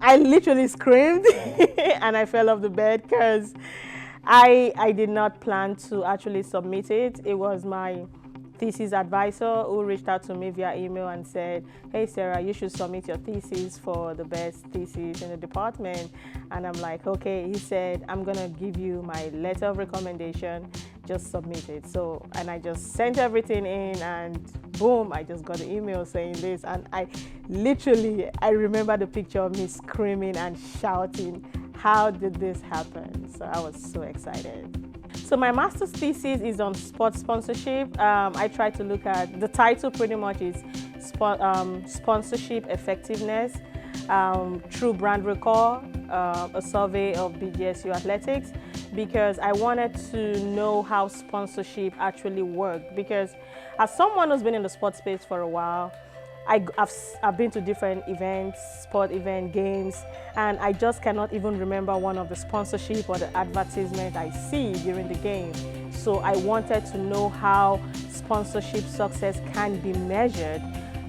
I literally screamed and I fell off the bed because I did not plan to actually submit it. It was my thesis advisor who reached out to me via email and said, hey Sarah, you should submit your thesis for the best thesis in the department. And I'm like, okay. He said, I'm gonna give you my letter of recommendation, just submit it. So, and I just sent everything in and boom, I just got an email saying this. And I remember the picture of me screaming and shouting, how did this happen? So I was so excited. So my master's thesis is on sports sponsorship. I try to look at, the title pretty much is Sponsorship Effectiveness through Brand Recall, a survey of BGSU athletics, because I wanted to know how sponsorship actually worked. Because as someone who's been in the sports space for a while, I've been to different events, sport event, games, and I just cannot even remember one of the sponsorship or the advertisement I see during the game. So I wanted to know how sponsorship success can be measured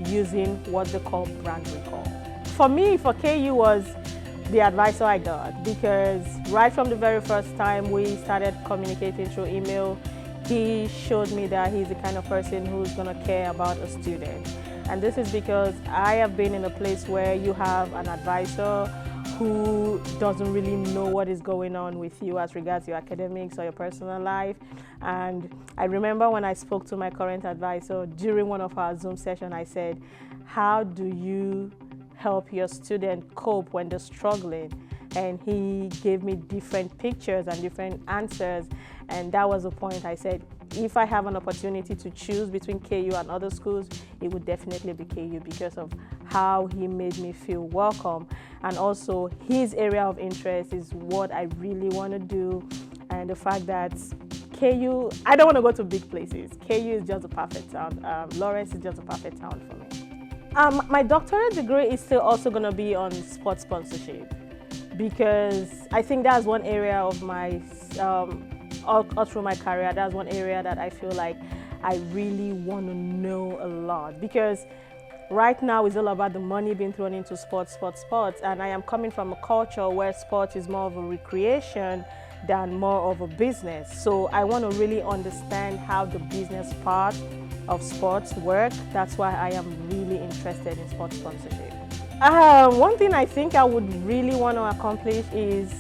using what they call brand recall. For me, for KU was the advisor I got, because right from the very first time we started communicating through email, he showed me that he's the kind of person who's going to care about a student. And this is because I have been in a place where you have an advisor who doesn't really know what is going on with you as regards your academics or your personal life. And I remember when I spoke to my current advisor during one of our Zoom sessions, I said, how do you help your student cope when they're struggling? And he gave me different pictures and different answers. And that was the point. I said, if I have an opportunity to choose between KU and other schools, it would definitely be KU because of how he made me feel welcome. And also his area of interest is what I really want to do. And the fact that KU, I don't want to go to big places. KU is just a perfect town. Lawrence is just a perfect town for me. My doctoral degree is still also going to be on sports sponsorship, because I think that's one area of my all through my career, that's one area that I feel like I really want to know a lot, because right now it's all about the money being thrown into sports, and I am coming from a culture where sports is more of a recreation than more of a business. So I want to really understand how the business part of sports work. That's why I am really interested in sports sponsorship. One thing I think I would really want to accomplish is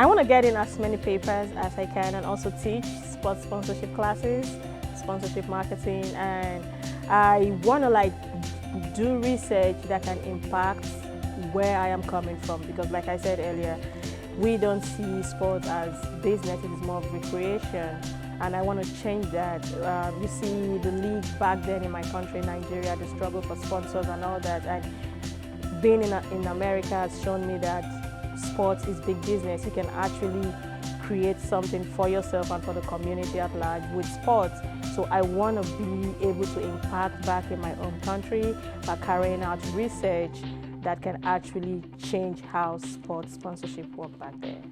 I want to get in as many papers as I can and also teach sports sponsorship classes, sponsorship marketing, and I want to do research that can impact where I am coming from, because like I said earlier, we don't see sports as business, it is more of recreation, and I want to change that. You see the league back then in my country, Nigeria, the struggle for sponsors and all that, and being in America has shown me that sports is big business. You can actually create something for yourself and for the community at large with sports. So I want to be able to impact back in my own country by carrying out research that can actually change how sports sponsorship work back there.